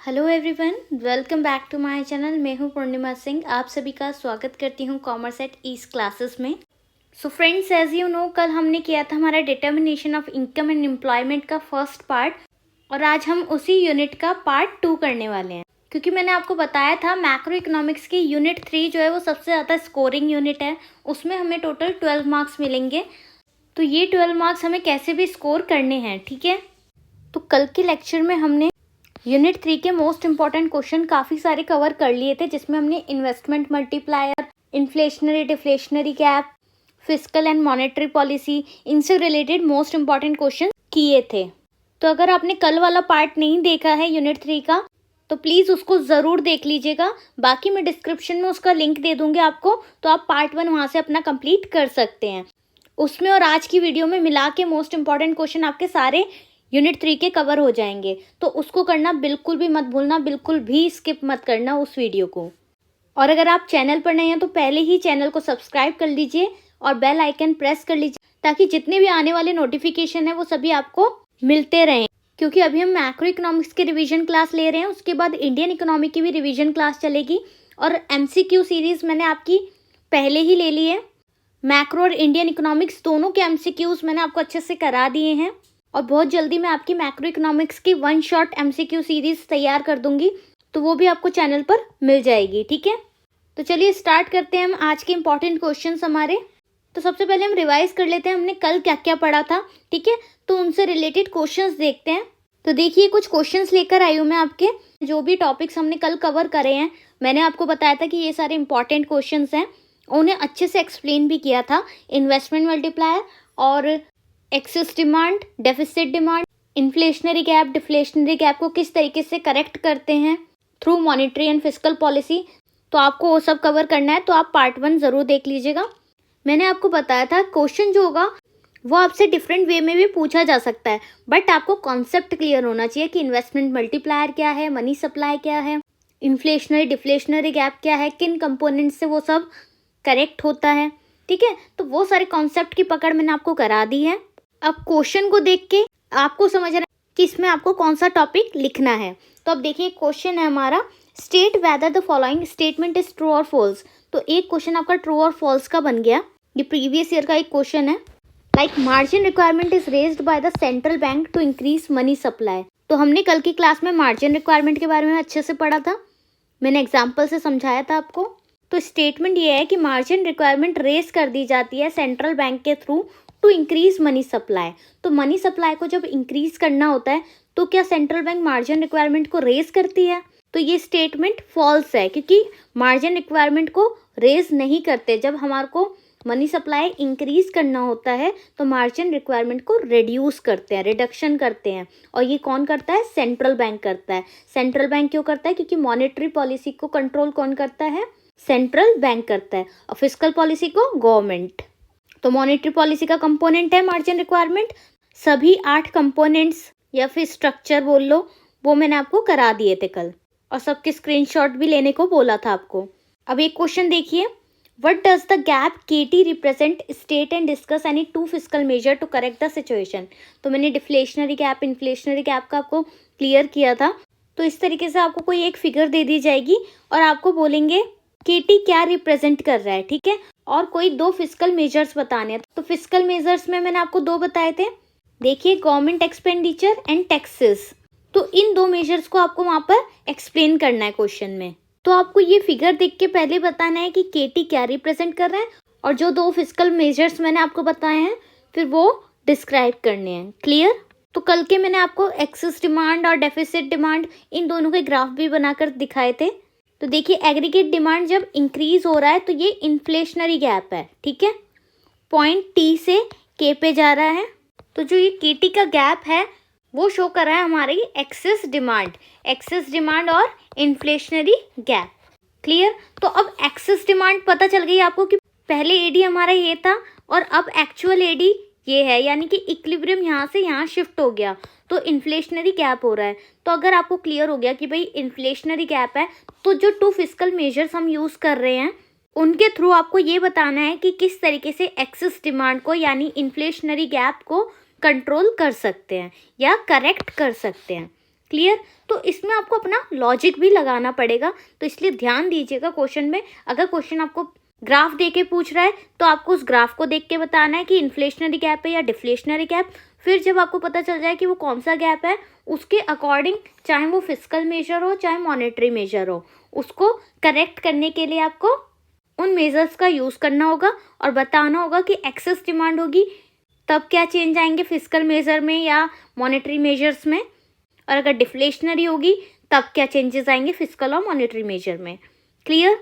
Hello everyone, welcome back to my channel. मैं हूं पूर्णिमा सिंह। आप सभी का स्वागत करती हूं कॉमर्स एट ईस्ट क्लासेस में। So friends, as you know, कल हमने किया था हमारा determination of income and employment का फर्स्ट पार्ट, और आज हम उसी यूनिट का पार्ट 2 करने वाले हैं। क्योंकि मैंने आपको बताया था मैक्रो इकोनॉमिक्स की यूनिट 3 जो है वो सबसे ज़्यादा स्कोरिंग यूनिट है, उसमें हमें टोटल 12 मार्क्स मिलेंगे। तो ये 12 मार्क्स हमें कैसे भी स्कोर करने हैं, ठीक है। तो कल के लेक्चर में हमने यूनिट 3 के मोस्ट इंपॉर्टेंट क्वेश्चन काफ़ी सारे कवर कर लिए थे, जिसमें हमने investment multiplier, inflationary deflationary gap, fiscal and monetary policy, इनसे रिलेटेड मोस्ट इंपॉर्टेंट क्वेश्चन किए थे। तो अगर आपने कल वाला पार्ट नहीं देखा है यूनिट 3 का, तो प्लीज़ उसको ज़रूर देख लीजिएगा। बाकी मैं डिस्क्रिप्शन में उसका लिंक दे दूँगी आपको, तो आप पार्ट 1 वहाँ से अपना कंप्लीट कर सकते हैं। उसमें और आज की वीडियो में मिला के मोस्ट इंपॉर्टेंट क्वेश्चन आपके सारे यूनिट 3 के कवर हो जाएंगे। तो उसको करना बिल्कुल भी मत भूलना, बिल्कुल भी स्किप मत करना उस वीडियो को। और अगर आप चैनल पर नए हैं तो पहले ही चैनल को सब्सक्राइब कर लीजिए और बेल आइकन प्रेस कर लीजिए, ताकि जितने भी आने वाले नोटिफिकेशन है वो सभी आपको मिलते रहें। क्योंकि अभी हम मैक्रो इकोनॉमिक्स की रिवीजन क्लास ले रहे हैं, उसके बाद इंडियन इकोनॉमी की भी रिवीजन क्लास चलेगी। और MCQ सीरीज मैंने आपकी पहले ही ले ली है। मैक्रो और इंडियन इकोनॉमिक्स दोनों के MCQs मैंने आपको अच्छे से करा दिए हैं, और बहुत जल्दी मैं आपकी मैक्रो इकोनॉमिक्स की 1 शॉट MCQ सीरीज तैयार कर दूंगी, तो वो भी आपको चैनल पर मिल जाएगी, ठीक है। तो चलिए स्टार्ट करते हैं हम आज के इंपॉर्टेंट क्वेश्चंस हमारे। तो सबसे पहले हम रिवाइज कर लेते हैं हमने कल क्या क्या पढ़ा था, ठीक है। तो उनसे रिलेटेड क्वेश्चंस देखते हैं। तो देखिए, कुछ क्वेश्चंस लेकर आई हूँ मैं आपके। जो भी टॉपिक्स हमने कल कवर करे हैं, मैंने आपको बताया था कि ये सारे इंपॉर्टेंट क्वेश्चंस हैं, उन्हें अच्छे से एक्सप्लेन भी किया था। इन्वेस्टमेंट मल्टीप्लायर और excess demand, deficit demand, inflationary gap, deflationary gap को किस तरीके से करेक्ट करते हैं through monetary and fiscal policy. तो आपको वो सब कवर करना है, तो आप पार्ट 1 ज़रूर देख लीजिएगा। मैंने आपको बताया था क्वेश्चन जो होगा वो आपसे डिफरेंट वे में भी पूछा जा सकता है, बट आपको कॉन्सेप्ट क्लियर होना चाहिए कि इन्वेस्टमेंट मल्टीप्लायर क्या है, मनी सप्लाई क्या है, इन्फ्लेशनरी डिफ्लेशनरी गैप क्या है, किन कंपोनेंट से वो सब करेक्ट होता है, ठीक है। तो वो सारे कॉन्सेप्ट की पकड़ मैंने आपको करा दी है। अब क्वेश्चन को देख के आपको समझना है कि इसमें आपको कौन सा टॉपिक लिखना है। तो अब देखिए, क्वेश्चन है हमारा, state whether the following statement is true और फॉल्स। तो एक क्वेश्चन आपका ट्रू और फॉल्स का बन गया। ये प्रीवियस ईयर का एक क्वेश्चन है। Like margin requirement is raised by the central bank to increase money supply. तो हमने कल की क्लास में मार्जिन रिक्वायरमेंट के बारे में अच्छे से पढ़ा था, मैंने एग्जाम्पल से समझाया था आपको। तो स्टेटमेंट ये है कि मार्जिन रिक्वायरमेंट रेज कर दी जाती है सेंट्रल बैंक के through to increase money supply. तो मनी सप्लाई को जब इंक्रीज करना होता है, तो क्या सेंट्रल बैंक मार्जिन रिक्वायरमेंट को रेज करती है? तो ये स्टेटमेंट फॉल्स है, क्योंकि मार्जिन रिक्वायरमेंट को रेज नहीं करते। जब हमारे को मनी सप्लाई इंक्रीज करना होता है तो मार्जिन रिक्वायरमेंट को रिड्यूस करते हैं, रिडक्शन करते हैं। और ये कौन करता है? सेंट्रल बैंक करता है। सेंट्रल बैंक क्यों करता है? क्योंकि मॉनेटरी पॉलिसी को कंट्रोल कौन करता है? सेंट्रल बैंक करता है। और फिस्कल पॉलिसी को गवर्नमेंट। तो मॉनेटरी पॉलिसी का कंपोनेंट है मार्जिन रिक्वायरमेंट। सभी 8 कंपोनेंट्स या फिर स्ट्रक्चर बोल लो, वो मैंने आपको करा दिए थे कल, और सबके स्क्रीनशॉट भी लेने को बोला था आपको। अब एक क्वेश्चन देखिए, what does the gap KT represent? State and discuss any 2 fiscal measure to correct the situation. तो मैंने डिफ्लेशनरी गैप, इन्फ्लेशनरी गैप का आपको क्लियर किया था। तो इस तरीके से आपको कोई एक फिगर दे दी जाएगी और आपको बोलेंगे KT क्या रिप्रेजेंट कर रहा है, ठीक है। और कोई 2 फिस्कल मेजर्स बताने हैं। तो फिस्कल मेजर्स में मैंने आपको 2 बताए थे। देखिए, गवर्नमेंट एक्सपेंडिचर एंड टैक्सेस। तो इन 2 मेजर्स को आपको वहाँ पर एक्सप्लेन करना है क्वेश्चन में। तो आपको ये फिगर देख के पहले बताना है कि KT क्या रिप्रेजेंट कर रहा है, और जो 2 फिस्कल मेजर्स मैंने आपको बताए हैं फिर वो डिस्क्राइब करने हैं। क्लियर? तो कल के मैंने आपको एक्सेस डिमांड और डेफिसिट डिमांड, इन दोनों के ग्राफ भी बनाकर दिखाए थे। तो देखिए, एग्रीगेट डिमांड जब इंक्रीज हो रहा है तो ये इन्फ्लेशनरी गैप है, ठीक है। पॉइंट T से K पे जा रहा है। तो जो ये KT का गैप है वो शो कर रहा है हमारी एक्सेस डिमांड और इन्फ्लेशनरी गैप। क्लियर? तो अब एक्सेस डिमांड पता चल गई आपको कि पहले AD हमारा ये था और अब एक्चुअल AD ये है, यानी कि इक्विलिब्रियम यहाँ से यहाँ शिफ्ट हो गया, तो इन्फ्लेशनरी गैप हो रहा है। तो अगर आपको क्लियर हो गया कि भाई इन्फ्लेशनरी गैप है, तो जो 2 फिस्कल मेजर्स हम यूज़ कर रहे हैं उनके थ्रू आपको ये बताना है कि किस तरीके से एक्सेस डिमांड को यानी इन्फ्लेशनरी गैप को कंट्रोल कर सकते हैं या करेक्ट कर सकते हैं। क्लियर। तो इसमें आपको अपना लॉजिक भी लगाना पड़ेगा, तो इसलिए ध्यान दीजिएगा क्वेश्चन में। अगर क्वेश्चन आपको ग्राफ दे के पूछ रहा है तो आपको उस ग्राफ को देख के बताना है कि इन्फ्लेशनरी गैप है या डिफ्लेशनरी गैप। फिर जब आपको पता चल जाए कि वो कौन सा गैप है, उसके अकॉर्डिंग चाहे वो फिस्कल मेजर हो चाहे मॉनेटरी मेजर हो, उसको करेक्ट करने के लिए आपको उन मेजर्स का यूज़ करना होगा और बताना होगा कि एक्सेस डिमांड होगी तब क्या चेंज आएंगे फिस्कल मेजर में या मॉनेटरी मेजर्स में, और अगर डिफ्लेशनरी होगी तब क्या चेंजेस आएंगे फिस्कल और मॉनेटरी मेजर में। क्लियर।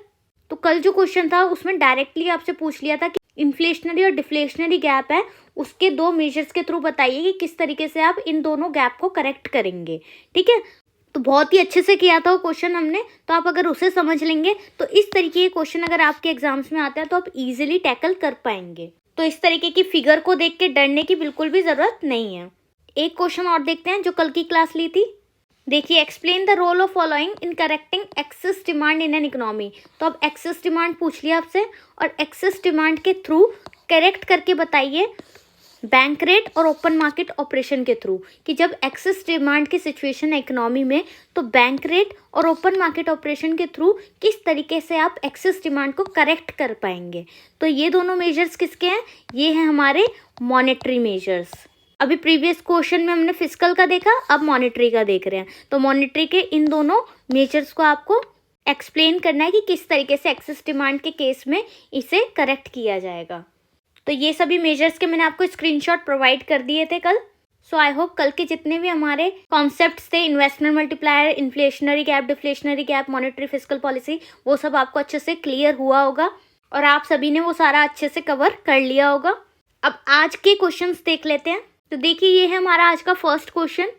तो कल जो क्वेश्चन था उसमें डायरेक्टली आपसे पूछ लिया था कि इन्फ्लेशनरी और डिफ्लेशनरी गैप है, उसके दो मेजर्स के थ्रू बताइए कि किस तरीके से आप इन दोनों गैप को करेक्ट करेंगे। ठीक है, तो बहुत ही अच्छे से किया था वो क्वेश्चन हमने, तो आप अगर उसे समझ लेंगे तो इस तरीके के क्वेश्चन अगर आपके एग्जाम्स में आते हैं तो आप इजीली टैकल कर पाएंगे। तो इस तरीके की फिगर को देख के डरने की बिल्कुल भी ज़रूरत नहीं है। एक क्वेश्चन और देखते हैं जो कल की क्लास ली थी। देखिए, explain the role of following in correcting excess demand in an economy. तो अब एक्सेस डिमांड पूछ लिया आपसे और एक्सेस डिमांड के थ्रू करेक्ट करके बताइए बैंक रेट और ओपन मार्केट ऑपरेशन के थ्रू कि जब एक्सेस डिमांड की सिचुएशन है इकोनॉमी में तो बैंक रेट और ओपन मार्केट ऑपरेशन के थ्रू किस तरीके से आप एक्सेस डिमांड को करेक्ट कर पाएंगे। तो ये दोनों मेजर्स किसके हैं? ये हैं हमारे मॉनेटरी मेजर्स। अभी प्रीवियस क्वेश्चन में हमने फिस्कल का देखा, अब मॉनेटरी का देख रहे हैं। तो मॉनेटरी के इन दोनों मेजर्स को आपको एक्सप्लेन करना है कि किस तरीके से एक्सेस डिमांड के केस में इसे करेक्ट किया जाएगा। तो ये सभी मेजर्स के मैंने आपको स्क्रीनशॉट प्रोवाइड कर दिए थे कल। सो आई होप कल के जितने भी हमारे कॉन्सेप्ट्स थे, investment multiplier, inflationary gap, deflationary gap, monetary fiscal policy, वो सब आपको अच्छे से क्लियर हुआ होगा और आप सभी ने वो सारा अच्छे से कवर कर लिया होगा। अब आज के क्वेश्चंस देख लेते हैं। तो देखिए, ये है हमारा आज का फर्स्ट क्वेश्चन।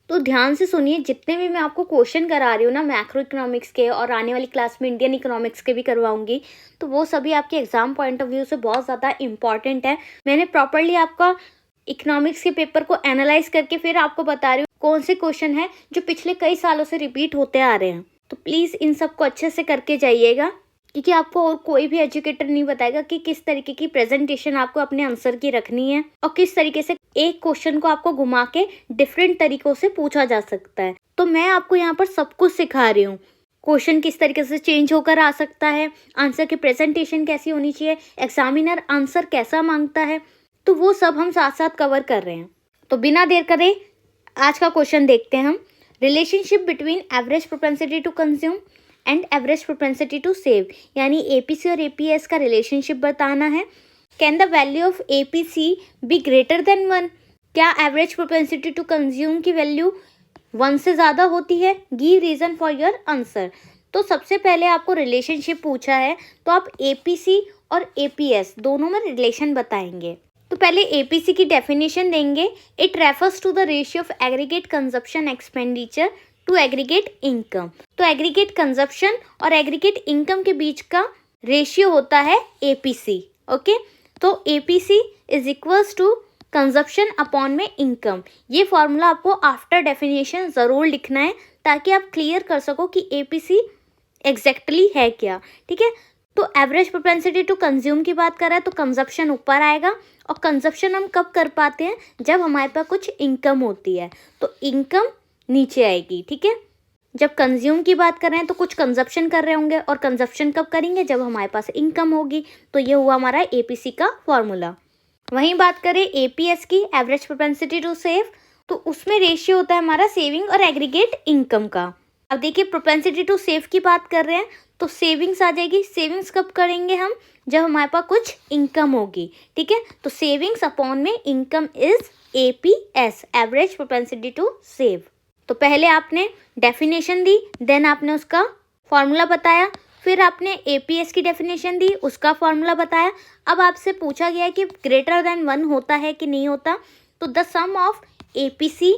तो ध्यान से सुनिए, जितने भी मैं आपको क्वेश्चन करा रही हूँ ना मैक्रो इकोनॉमिक्स के, और आने वाली क्लास में इंडियन इकोनॉमिक्स के भी करवाऊंगी, तो वो सभी आपके एग्जाम पॉइंट ऑफ व्यू से बहुत ज़्यादा इंपॉर्टेंट है। मैंने प्रॉपरली आपका इकोनॉमिक्स के पेपर को एनालाइज करके फिर आपको बता रही हूँ कौन से क्वेश्चन है जो पिछले कई सालों से रिपीट होते आ रहे हैं। तो प्लीज़ इन सबको अच्छे से करके जाइएगा, क्योंकि आपको और कोई भी एजुकेटर नहीं बताएगा कि किस तरीके की प्रेजेंटेशन आपको अपने आंसर की रखनी है और किस तरीके से एक क्वेश्चन को आपको घुमा के डिफरेंट तरीकों से पूछा जा सकता है। तो मैं आपको यहाँ पर सब कुछ सिखा रही हूँ, क्वेश्चन किस तरीके से चेंज होकर आ सकता है, आंसर की प्रेजेंटेशन कैसी होनी चाहिए, एग्जामिनर आंसर कैसा मांगता है, तो वो सब हम साथ साथ कवर कर रहे हैं। तो बिना देर करे आज का क्वेश्चन देखते हैं हम। Relationship between average propensity to consume and average propensity to save, यानी एपीसी और एपीएस का रिलेशनशिप बताना है। Can the value of APC be greater than 1? क्या एवरेज प्रोपेंसिटी टू कंज्यूम की वैल्यू 1 से ज़्यादा होती है? Give reason for your answer. तो सबसे पहले आपको रिलेशनशिप पूछा है, तो आप एपीसी और एपीएस दोनों में रिलेशन बताएंगे। तो पहले एपीसी की डेफिनेशन देंगे। It refers to the ratio of aggregate consumption expenditure to aggregate income. तो एग्रीगेट कंजप्शन और एग्रीगेट इनकम के बीच का रेशियो होता है एपीसी। ओके, तो APC is equals to consumption upon में इनकम। ये फॉर्मूला आपको आफ्टर डेफिनेशन ज़रूर लिखना है ताकि आप क्लियर कर सको कि एपीसी एग्जैक्टली है क्या। ठीक है, तो एवरेज प्रोपेंसिटी टू कंज्यूम की बात कर रहा है तो कंजप्शन ऊपर आएगा, और कंजप्शन हम कब कर पाते हैं? जब हमारे पास कुछ इनकम होती है, तो इनकम नीचे आएगी। ठीक है, जब कंज्यूम की बात कर रहे हैं तो कुछ कंजप्शन कर रहे होंगे, और कंजप्शन कब करेंगे? जब हमारे पास इनकम होगी। तो ये हुआ हमारा एपीसी का फॉर्मूला। वहीं बात करें एपीएस की, एवरेज प्रोपेंसिटी टू सेव, तो उसमें रेशियो होता है हमारा सेविंग और एग्रीगेट इनकम का। अब देखिए, प्रोपेंसिटी टू सेव की बात कर रहे हैं तो सेविंग्स आ जाएगी। सेविंग्स कब करेंगे हम? जब हमारे पास कुछ इनकम होगी। ठीक है, तो सेविंग्स अपॉन में income is APS, average propensity to save. तो पहले आपने डेफिनेशन दी, देन आपने उसका फॉर्मूला बताया, फिर आपने एपीएस की डेफिनेशन दी, उसका फॉर्मूला बताया। अब आपसे पूछा गया है कि ग्रेटर देन 1 होता है कि नहीं होता। तो the sum of APC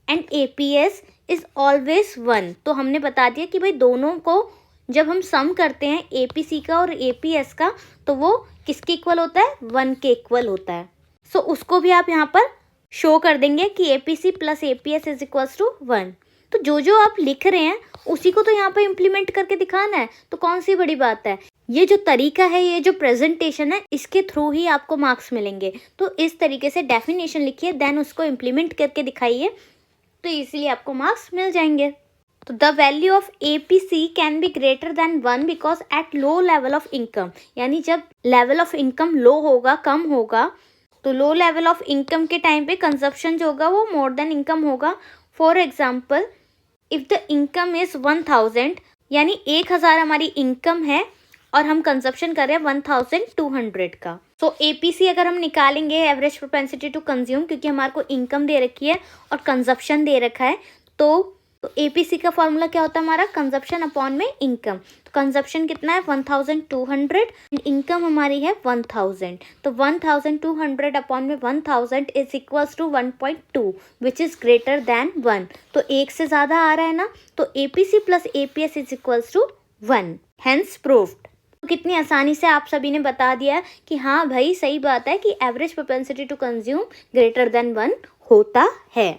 and APS is always 1। तो हमने बता दिया कि भाई दोनों को जब हम सम करते हैं एपीसी का और एपीएस का, तो वो किसके इक्वल होता है? 1 के इक्वल होता है। सो उसको भी आप यहाँ पर शो कर देंगे कि APC plus APS is equals to 1। तो जो आप लिख रहे हैं उसी को तो यहाँ पे इम्प्लीमेंट करके दिखाना है, तो कौन सी बड़ी बात है। ये जो तरीका है, ये जो प्रेजेंटेशन है, इसके थ्रू ही आपको मार्क्स मिलेंगे। तो इस तरीके से डेफिनेशन लिखिए, देन उसको इम्प्लीमेंट करके दिखाइए, तो इजीली आपको मार्क्स मिल जाएंगे। तो the value of APC can be greater than 1 because at low level of income, यानी जब लेवल ऑफ इनकम लो होगा, कम होगा, तो लो लेवल ऑफ इनकम के टाइम पे कंजप्शन जो होगा वो मोर देन इनकम होगा। For example, if the income is 1000, यानी 1000 हमारी इनकम है और हम कंजप्शन कर रहे हैं 1200 का। सो APC अगर हम निकालेंगे, एवरेज प्रोपेंसिटी टू कंज्यूम, क्योंकि हमारे को इनकम दे रखी है और कंजप्शन दे रखा है, तो APC का फॉर्मूला क्या होता है हमारा, कंजप्शन अपॉन में इनकम। तो कंजप्शन कितना है 1200, इनकम हमारी है 1000, तो 1200 अपॉन में 1000 is equals to 1.2 which is greater than 1। तो 1 से ज़्यादा आ रहा है ना, तो APC plus APS is equals to 1, hence proved. तो कितनी आसानी से आप सभी ने बता दिया कि हाँ भाई सही बात है कि average propensity to consume greater than 1 होता है।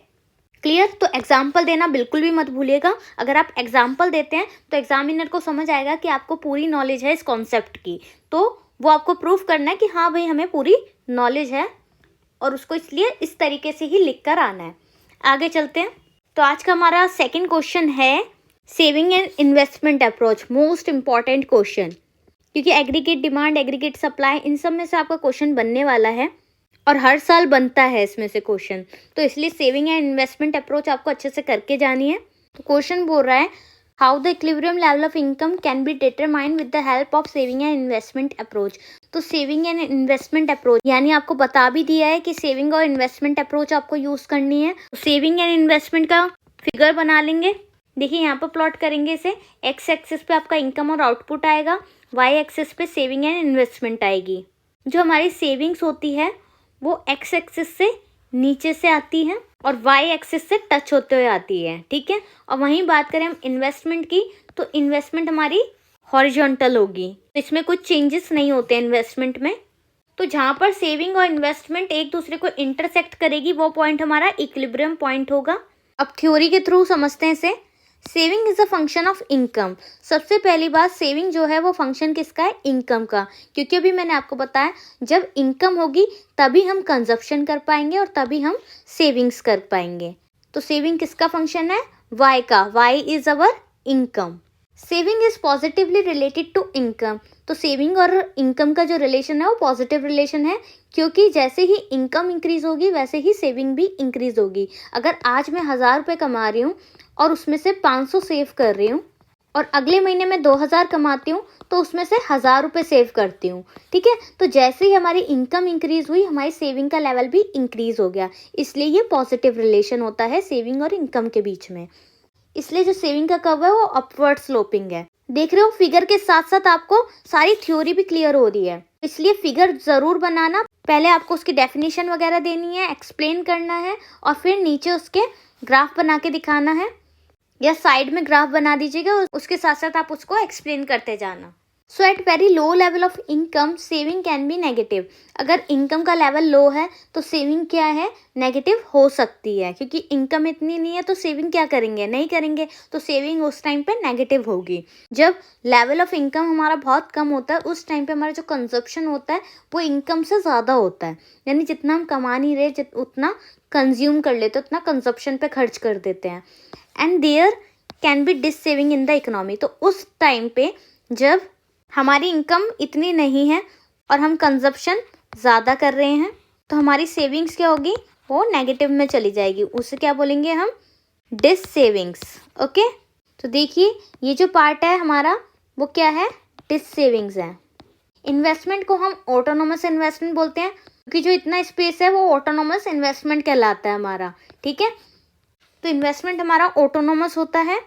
क्लियर? तो एग्जाम्पल देना बिल्कुल भी मत भूलिएगा। अगर आप एग्जाम्पल देते हैं तो एग्जामिनर को समझ आएगा कि आपको पूरी नॉलेज है इस कॉन्सेप्ट की, तो वो आपको प्रूफ करना है कि हाँ भाई हमें पूरी नॉलेज है, और उसको इसलिए इस तरीके से ही लिख कर आना है। आगे चलते हैं। तो आज का हमारा सेकेंड क्वेश्चन है saving and investment approach, most important question, क्योंकि एग्रीगेट डिमांड, एग्रीगेट सप्लाई, इन सब में से आपका क्वेश्चन बनने वाला है और हर साल बनता है इसमें से क्वेश्चन, तो इसलिए सेविंग एंड इन्वेस्टमेंट अप्रोच आपको अच्छे से करके जानी है। तो क्वेश्चन बोल रहा है how the equilibrium level of income can be determined with the help of saving and investment approach. तो सेविंग एंड इन्वेस्टमेंट अप्रोच, यानी आपको बता भी दिया है कि सेविंग और इन्वेस्टमेंट अप्रोच आपको यूज करनी है। सेविंग एंड इन्वेस्टमेंट का फिगर बना लेंगे। देखिए यहाँ पर प्लॉट करेंगे इसे, एक्स एक्सिस पे आपका इनकम और आउटपुट आएगा, वाई एक्सिस पे सेविंग एंड इन्वेस्टमेंट आएगी। जो हमारी सेविंग्स होती है वो एक्स एक्सिस से नीचे से आती है और वाई एक्सिस से टच होते हुए आती है, ठीक है। और वहीं बात करें हम इन्वेस्टमेंट की, तो इन्वेस्टमेंट हमारी हॉरिजॉन्टल होगी, तो इसमें कुछ चेंजेस नहीं होते इन्वेस्टमेंट में। तो जहाँ पर सेविंग और इन्वेस्टमेंट एक दूसरे को इंटरसेक्ट करेगी वो पॉइंट हमारा इक्विलिब्रियम पॉइंट होगा। अब थ्योरी के थ्रू समझते हैं इसे। Saving is a function of income. सबसे पहली बात, सेविंग जो है वो फंक्शन किसका है, इनकम का, क्योंकि अभी मैंने आपको बताया जब इनकम होगी तभी हम कंजप्शन कर पाएंगे और तभी हम सेविंग्स कर पाएंगे। तो सेविंग किसका फंक्शन है, वाई का, Y is our income. Saving is positively related to income. तो सेविंग और इनकम का जो रिलेशन है वो पॉजिटिव रिलेशन है, क्योंकि जैसे ही इनकम इंक्रीज होगी वैसे ही सेविंग भी इंक्रीज होगी। अगर आज मैं 1000 रुपये कमा रही हूँ और उसमें से 500 सेव कर रही हूँ और अगले महीने में 2000 कमाती हूँ तो उसमें से 1000 रुपये सेव करती हूँ, ठीक है। तो जैसे ही हमारी इनकम इंक्रीज हुई हमारी सेविंग का लेवल भी इंक्रीज हो गया, इसलिए ये पॉजिटिव रिलेशन होता है सेविंग और इनकम के बीच में। इसलिए जो सेविंग का कर्व है वो अपवर्ड स्लोपिंग है। देख रहे हो, फिगर के साथ साथ आपको सारी थ्योरी भी क्लियर हो रही है, इसलिए फिगर जरूर बनाना। पहले आपको उसकी डेफिनेशन वगैरह देनी है, एक्सप्लेन करना है और फिर नीचे उसके ग्राफ बना के दिखाना है, या साइड में ग्राफ बना दीजिएगा, उसके साथ साथ आप उसको एक्सप्लेन करते जाना। So at very low level of income saving can be negative. अगर इनकम का लेवल लो है तो सेविंग क्या है, नेगेटिव हो सकती है, क्योंकि इनकम इतनी नहीं है तो सेविंग क्या करेंगे, नहीं करेंगे, तो सेविंग उस टाइम पे नेगेटिव होगी। जब लेवल ऑफ इनकम हमारा बहुत कम होता है उस टाइम पे हमारा जो कंजप्शन होता है वो इनकम से ज़्यादा होता है, यानी जितना हम कमा नहीं रहे उतना कंज्यूम कर लेते, उतना कंजप्शन पे खर्च कर देते हैं। And there can be dissaving in the economy. तो उस टाइम पे जब हमारी इनकम इतनी नहीं है और हम कंजप्शन ज़्यादा कर रहे हैं तो हमारी सेविंग्स क्या होगी, वो नेगेटिव में चली जाएगी, उसे क्या बोलेंगे हम, डिस सेविंग्स। ओके, तो देखिए ये जो पार्ट है हमारा वो क्या है, डिस सेविंग्स है। इन्वेस्टमेंट को हम ऑटोनोमस इन्वेस्टमेंट बोलते हैं, क्योंकि जो इतना स्पेस है वो ऑटोनोमस इन्वेस्टमेंट कहलाता है हमारा, ठीक है। तो इन्वेस्टमेंट हमारा ऑटोनोमस होता है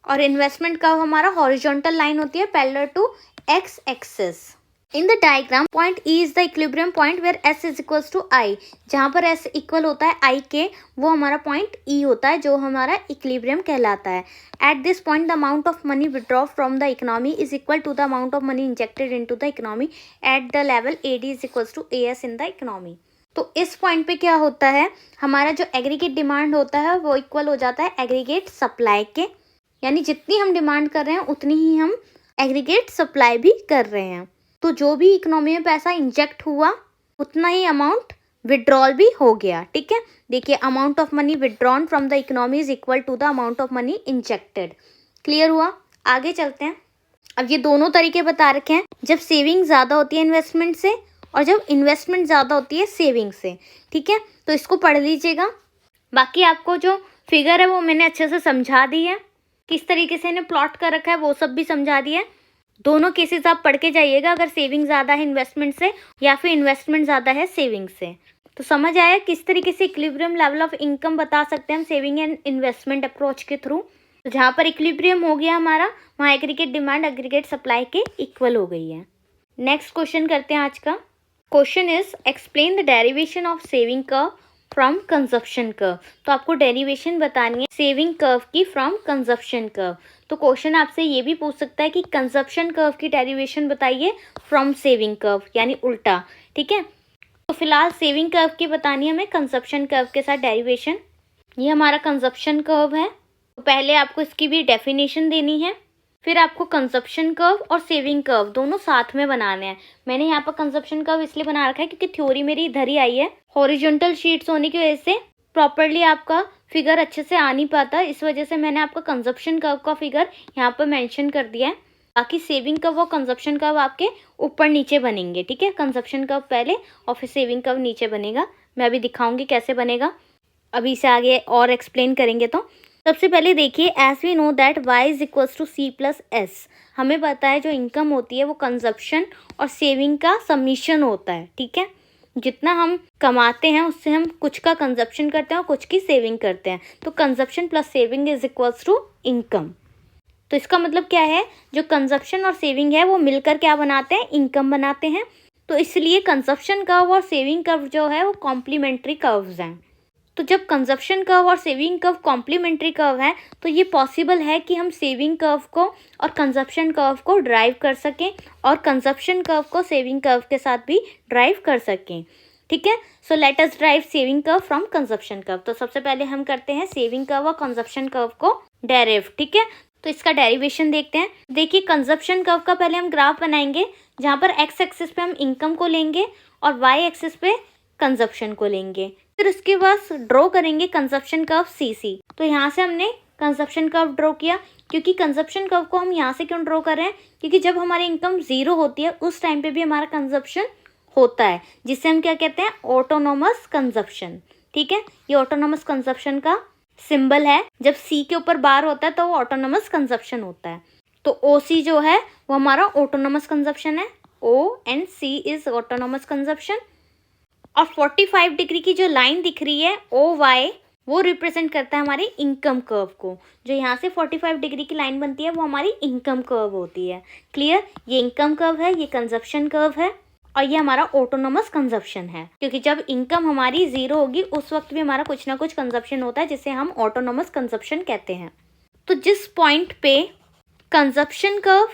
और इन्वेस्टमेंट का हमारा हॉरिजॉन्टल लाइन होती है parallel to X axis. In the diagram point E is the equilibrium point where S is equals to I. जहाँ पर एस इक्वल होता है आई के, वो हमारा पॉइंट ई होता है जो हमारा इक्विलिब्रियम कहलाता है। At this point the amount of money withdraw from the economy is equal to the amount of money injected into the economy at the level A D is equals to A S in the economy. तो इस point पे क्या होता है, हमारा जो aggregate demand होता है वो इक्वल हो जाता है एग्रीगेट सप्लाई के, यानी जितनी हम डिमांड कर रहे हैं उतनी ही हम एग्रीगेट सप्लाई भी कर रहे हैं। तो जो भी इकोनॉमी में पैसा इंजेक्ट हुआ उतना ही अमाउंट विड्रॉल भी हो गया, ठीक है। देखिए amount of money withdrawn from the economy is equal to the amount of money injected. Clear हुआ? आगे चलते हैं। अब ये दोनों तरीके बता रखे हैं, जब सेविंग ज़्यादा होती है इन्वेस्टमेंट से और जब इन्वेस्टमेंट ज़्यादा होती है सेविंग से, ठीक है। तो इसको पढ़ लीजिएगा। बाकी आपको जो फिगर है वो मैंने अच्छे से समझा दी है, किस तरीके से इन्हें प्लॉट कर रखा है वो सब भी समझा दिया है। दोनों केसेस आप पढ़ के जाइएगा, अगर सेविंग ज़्यादा है इन्वेस्टमेंट से या फिर इन्वेस्टमेंट ज़्यादा है सेविंग से। तो समझ आया किस तरीके से इक्विलिब्रियम लेवल ऑफ इनकम बता सकते हैं हम सेविंग एंड इन्वेस्टमेंट अप्रोच के थ्रू। तो जहाँ पर इक्विलिब्रियम हो गया हमारा, वहाँ एग्रीगेट डिमांड एग्रीगेट सप्लाई के इक्वल हो गई है। नेक्स्ट क्वेश्चन करते हैं आज का। Question is explain the derivation of saving curve from consumption curve. तो आपको डेरिवेशन बतानी है सेविंग कर्व की फ्रॉम कंजप्शन कर्व। तो क्वेश्चन आपसे ये भी पूछ सकता है कि कंजप्शन कर्व की डेरिवेशन बताइए फ्रॉम सेविंग कर्व, यानी उल्टा, ठीक है। तो फिलहाल सेविंग कर्व की बतानी है हमें कंजप्शन कर्व के साथ डेरिवेशन। ये हमारा कंजप्शन कर्व है, तो पहले आपको इसकी भी डेफिनेशन देनी है, फिर आपको कंजप्शन कर्व और सेविंग कर्व दोनों साथ में बनाने हैं। मैंने यहाँ पर कंजप्शन कर्व इसलिए बना रखा है क्योंकि थ्योरी मेरी इधर ही आई है, हॉरिजॉन्टल शीट्स होने की वजह से प्रॉपरली आपका फिगर अच्छे से आ नहीं पाता, इस वजह से मैंने आपका कंजप्शन कर्व का फिगर यहाँ पर मेंशन कर दिया है। बाकी सेविंग कर्व और कंजप्शन कर्व आपके ऊपर नीचे बनेंगे, ठीक है। कंजप्शन कर्व पहले और फिर सेविंग कर्व नीचे बनेगा। मैं अभी दिखाऊंगी कैसे बनेगा, अभी इसे आगे और एक्सप्लेन करेंगे। तो सबसे पहले देखिए, as we know that y is equals to C plus S. हमें पता है जो इनकम होती है वो कंजप्शन और सेविंग का समीशन होता है, ठीक है। जितना हम कमाते हैं उससे हम कुछ का कंजप्शन करते हैं और कुछ की सेविंग करते हैं। तो consumption plus saving is equals to income. तो इसका मतलब क्या है, जो कंजप्शन और सेविंग है वो मिलकर क्या बनाते हैं, इनकम बनाते हैं। तो इसलिए कंजप्शन कर्व और सेविंग कर्व जो है वो कॉम्प्लीमेंट्री कर्व्स हैं। तो जब कंजप्शन कर्व और सेविंग कर्व कॉम्प्लीमेंट्री कर्व है तो ये पॉसिबल है कि हम सेविंग कर्व को और कंजप्शन कर्व को ड्राइव कर सकें और कंजप्शन कर्व को सेविंग कर्व के साथ भी ड्राइव कर सकें, ठीक है। So let us drive saving curve from consumption curve. तो सबसे पहले हम करते हैं सेविंग कर्व और कंजप्शन कर्व को डेरिव, ठीक है। तो इसका डेरिवेशन देखते हैं। देखिए कंजप्शन कर्व का पहले हम ग्राफ बनाएंगे, जहाँ पर एक्स एक्सिस पे हम इनकम को लेंगे और वाई एक्सिस पे कंजप्शन को लेंगे। फिर उसके बाद ड्रॉ करेंगे कंजप्शन कर्व सी। तो यहाँ से हमने कंजप्शन कर्व ड्रॉ किया, क्योंकि कंजप्शन कर्व को हम यहाँ से क्यों ड्रॉ कर रहे हैं, क्योंकि जब हमारी इनकम 0 होती है उस टाइम पे भी हमारा कंजप्शन होता है, जिसे हम क्या कहते हैं, ऑटोनोमस कंजप्शन, ठीक है। ये ऑटोनोमस कंजप्शन का सिंबल है। जब सी के ऊपर बार होता है तो वो ऑटोनोमस कंजप्शन होता है। तो ओ सी जो है वो हमारा ऑटोनोमस कंजप्शन है, O and C is autonomous consumption. और 45 डिग्री की जो लाइन दिख रही है ओ वाई, वो रिप्रेजेंट करता है हमारी इनकम कर्व को। जो यहाँ से 45 डिग्री की लाइन बनती है वो हमारी इनकम कर्व होती है। क्लियर? ये इनकम कर्व है, ये कंजप्शन कर्व है और ये हमारा ऑटोनोमस कंजप्शन है, क्योंकि जब इनकम हमारी 0 होगी उस वक्त भी हमारा कुछ ना कुछ कंजप्शन होता है, जिसे हम ऑटोनोमस कंजप्शन कहते हैं। तो जिस पॉइंट पे कंजप्शन कर्व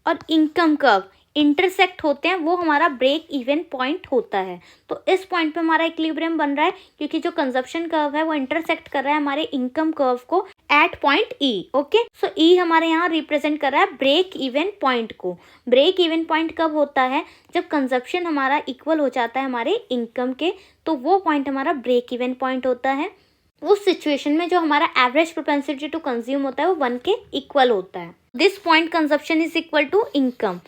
और इनकम कर्व इंटरसेक्ट होते हैं वो हमारा ब्रेक इवन पॉइंट होता है। तो इस पॉइंट पे हमारा इक्विलिब्रियम बन रहा है, क्योंकि जो कंजप्शन कर्व है वो इंटरसेक्ट कर रहा है हमारे इनकम कर्व को एट पॉइंट ई। ओके, सो ई हमारे यहाँ रिप्रेजेंट कर रहा है ब्रेक इवन पॉइंट को। ब्रेक इवन पॉइंट कब होता है, जब कंजप्शन हमारा इक्वल हो जाता है हमारे इनकम के, तो वो पॉइंट हमारा ब्रेक इवन पॉइंट होता है। उस सिचुएशन में जो हमारा एवरेज प्रोपेंसिटी टू कंज्यूम होता है वो 1 के इक्वल होता है। This point consumption is equal to income.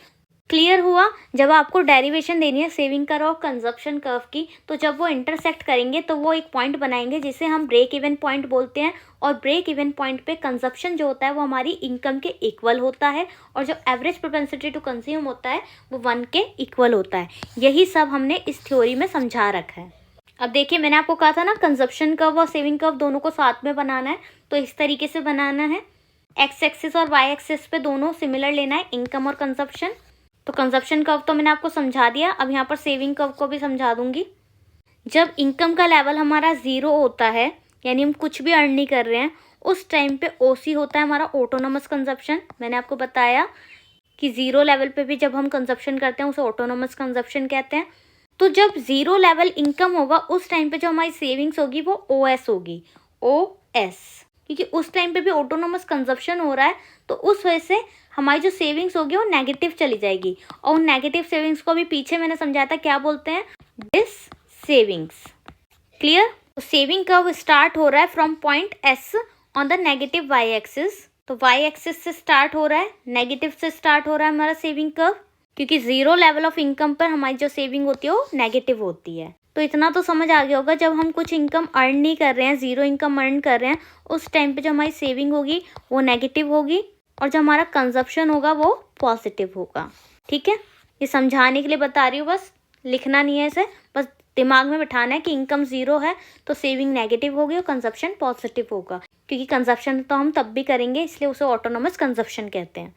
Clear हुआ? जब आपको डेरिवेशन देनी है सेविंग कर्व और कंजप्शन कर्व की, तो जब वो इंटरसेक्ट करेंगे तो वो एक पॉइंट बनाएंगे जिसे हम ब्रेक इवन पॉइंट बोलते हैं। और ब्रेक इवन पॉइंट पे कंजप्शन जो होता है वो हमारी इनकम के इक्वल होता है और जो एवरेज प्रोपेंसिटी टू कंज्यूम होता है वो 1 के इक्वल होता है। यही सब हमने इस थ्योरी में समझा रखा है। अब देखिए, मैंने आपको कहा था ना कंजप्शन कर्व और सेविंग कर्व दोनों को साथ में बनाना है, तो इस तरीके से बनाना है। एक्स एक्सिस और वाई एक्सिस पे दोनों सिमिलर लेना है, इनकम और कंजप्शन। तो कंजप्शन कर्व तो मैंने आपको समझा दिया, अब यहाँ पर सेविंग कर्व को भी समझा दूंगी। जब इनकम का लेवल हमारा 0 होता है, यानी हम कुछ भी अर्न नहीं कर रहे हैं, उस टाइम पे ओसी होता है हमारा ऑटोनोमस कंजप्शन। मैंने आपको बताया कि 0 लेवल पे भी जब हम कंजप्शन करते हैं उसे ऑटोनोमस कंजप्शन कहते हैं। तो जब 0 लेवल इनकम होगा उस टाइम पे जो हमारी सेविंग्स होगी वो ओएस होगी, ओएस, क्योंकि उस टाइम पे भी ऑटोनोमस कंजप्शन हो रहा है, तो उस वजह से हमारी जो सेविंग्स होगी वो नेगेटिव चली जाएगी। और उन नेगेटिव सेविंग्स को भी पीछे मैंने समझाया था क्या बोलते हैं, डिस सेविंग्स। क्लियर? तो सेविंग कर्व स्टार्ट हो रहा है from point S on the negative Y axis. तो वाई एक्सिस से स्टार्ट हो रहा है, नेगेटिव से स्टार्ट हो रहा है हमारा सेविंग कर्व, क्योंकि जीरो लेवल ऑफ इनकम पर हमारी जो सेविंग होती है वो नेगेटिव होती है। तो इतना तो समझ आ गया होगा, जब हम कुछ इनकम अर्न नहीं कर रहे हैं, जीरो इनकम अर्न कर रहे हैं, उस टाइम पे जो हमारी सेविंग होगी वो नेगेटिव होगी और जो हमारा कंजप्शन होगा वो पॉजिटिव होगा। ठीक है, ये समझाने के लिए बता रही हूँ, बस लिखना नहीं है इसे, बस दिमाग में बिठाना है कि इनकम जीरो है तो सेविंग नेगेटिव होगी और कंजप्शन पॉजिटिव होगा, क्योंकि कंजप्शन तो हम तब भी करेंगे, इसलिए उसे ऑटोनोमस कंजप्शन कहते हैं।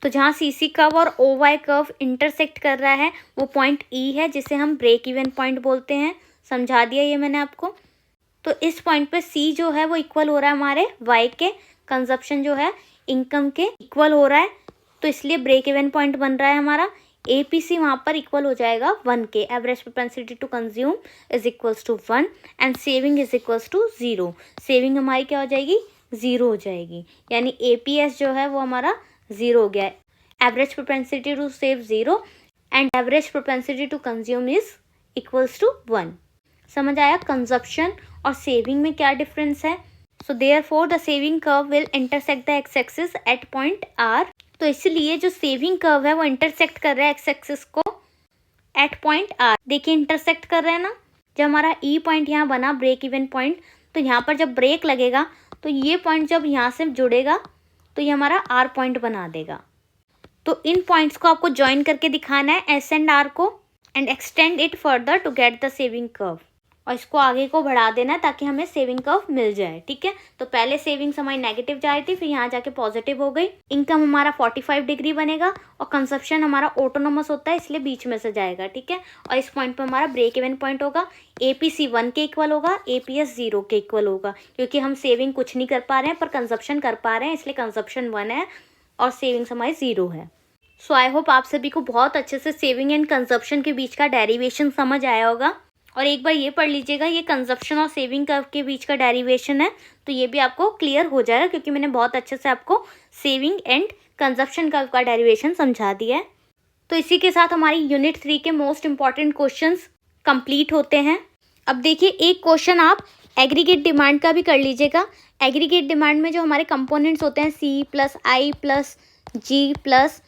तो जहाँ सीसी कर्व और ओ वाई कर्व इंटरसेक्ट कर रहा है वो पॉइंट ई है, जिसे हम ब्रेक इवन पॉइंट बोलते हैं। समझा दिया ये मैंने आपको। तो इस पॉइंट पे सी जो है वो इक्वल हो रहा है हमारे वाई के, कंजप्शन जो है इनकम के इक्वल हो रहा है, तो इसलिए ब्रेक इवन पॉइंट बन रहा है हमारा। ए पी सी वहाँ पर इक्वल हो जाएगा 1 के, average propensity to consume is equals to 1 and saving is equals to 0। Saving हमारी क्या हो जाएगी? 0 हो जाएगी, यानी ए पी एस जो है वो हमारा 0 हो गया है। Average propensity to save 0 and average propensity to consume is equals to 1। समझ आया कंजप्शन और सेविंग में क्या डिफरेंस है? So therefore the saving curve will intersect the X axis at point R. तो इसलिए जो सेविंग कर्व है वो इंटरसेक्ट कर रहा है एक्स एक्सिस को एट पॉइंट आर। देखिए इंटरसेक्ट कर रहा है ना। जब हमारा ई पॉइंट यहाँ बना ब्रेक इवन पॉइंट, तो यहाँ पर जब ब्रेक लगेगा तो ये पॉइंट जब यहाँ से जुड़ेगा तो ये हमारा आर पॉइंट बना देगा। तो इन पॉइंट्स को आपको ज्वाइन करके दिखाना है एस एंड आर को and extend it further to get the saving curve, और इसको आगे को बढ़ा देना है ताकि हमें सेविंग कर्व मिल जाए। ठीक है, तो पहले सेविंग्स हमारी नेगेटिव जा रही थी, फिर यहाँ जाके पॉजिटिव हो गई। इनकम हमारा 45 डिग्री बनेगा और कंजप्शन हमारा ऑटोनोमस होता है, इसलिए बीच में से जाएगा। ठीक है, और इस पॉइंट पर हमारा ब्रेक इवन पॉइंट होगा। एपीसी 1 के इक्वल होगा, एपीएस 0 के इक्वल होगा, क्योंकि हम सेविंग कुछ नहीं कर पा रहे हैं पर कंजप्शन कर पा रहे हैं, इसलिए कंजप्शन 1 है और सेविंग्स हमारी 0 है। सो आई होप आप सभी को बहुत अच्छे से सेविंग एंड कंजप्शन के बीच का डेरिवेशन समझ आया होगा। और एक बार ये पढ़ लीजिएगा, ये कंजप्शन और सेविंग कर्व के बीच का डेरिवेशन है, तो ये भी आपको क्लियर हो जाएगा, क्योंकि मैंने बहुत अच्छे से आपको सेविंग एंड कंजप्शन कर्व का डेरिवेशन समझा दिया है। तो इसी के साथ हमारी यूनिट 3 के मोस्ट इंपॉर्टेंट क्वेश्चंस कंप्लीट होते हैं। अब देखिए एक क्वेश्चन आप एग्रीगेट डिमांड का भी कर लीजिएगा। एग्रीगेट डिमांड में जो हमारे कंपोनेंट्स होते हैं सी प्लस आई प्लस जी प्लस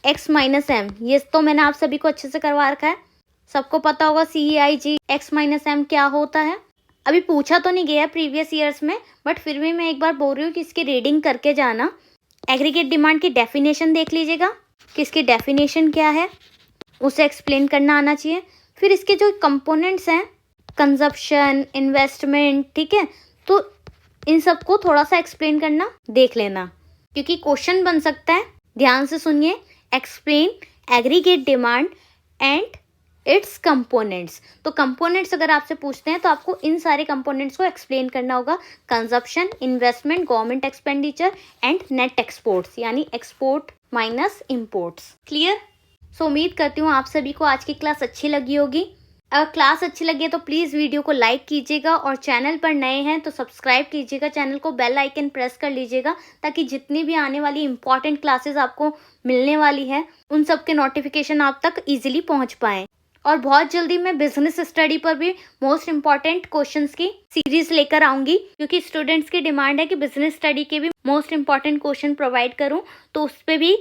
एक्स माइनस एम, ये तो मैंने आप सभी को अच्छे से करवा रखा है, सबको पता होगा सी आई जी एक्स माइनस एम क्या होता है। अभी पूछा तो नहीं गया प्रीवियस ईयर्स में, बट फिर भी मैं एक बार बोल रही हूँ कि इसकी रीडिंग करके जाना। एग्रीगेट डिमांड की डेफिनेशन देख लीजिएगा कि इसकी डेफिनेशन क्या है, उसे एक्सप्लेन करना आना चाहिए। फिर इसके जो कंपोनेंट्स हैं कंजप्शन, इन्वेस्टमेंट, ठीक है, तो इन सबको थोड़ा सा एक्सप्लेन करना देख लेना, क्योंकि क्वेश्चन बन सकता है। ध्यान से सुनिए, explain aggregate demand and it's components. तो कंपोनेंट्स अगर आपसे पूछते हैं तो आपको इन सारे कंपोनेंट्स को एक्सप्लेन करना होगा। Consumption, investment, government expenditure and net exports, यानी एक्सपोर्ट माइनस इंपोर्ट्स। क्लियर? सो उम्मीद करती हूँ आप सभी को आज की क्लास अच्छी लगी होगी। अगर क्लास अच्छी लगी है तो प्लीज़ वीडियो को लाइक कीजिएगा और चैनल पर नए हैं तो सब्सक्राइब कीजिएगा, चैनल को बेल आइकन प्रेस कर लीजिएगा, ताकि जितनी भी आने वाली इंपॉर्टेंट क्लासेस आपको मिलने वाली है उन सब के नोटिफिकेशन आप तक इजीली पहुंच पाएँ। और बहुत जल्दी मैं बिजनेस स्टडी पर भी मोस्ट इम्पॉर्टेंट क्वेश्चंस की सीरीज लेकर आऊँगी, क्योंकि स्टूडेंट्स की डिमांड है कि बिजनेस स्टडी के भी मोस्ट इम्पॉर्टेंट क्वेश्चन प्रोवाइड करूँ, तो उस पर भी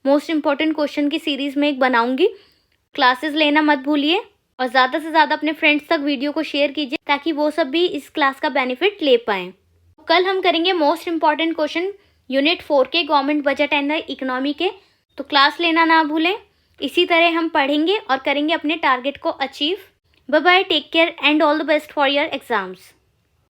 मोस्ट इम्पॉर्टेंट क्वेश्चन की सीरीज़ में एक बनाऊँगी। क्लासेस लेना मत भूलिए और ज़्यादा से ज़्यादा अपने फ्रेंड्स तक वीडियो को शेयर कीजिए, ताकि वो सब भी इस क्लास का बेनिफिट ले पाएँ। कल हम करेंगे मोस्ट इम्पॉर्टेंट क्वेश्चन यूनिट 4 के government budget and the economy के, तो क्लास लेना ना भूलें। इसी तरह हम पढ़ेंगे और करेंगे अपने टारगेट को achieve. Bye bye, take care and all the best for your exams.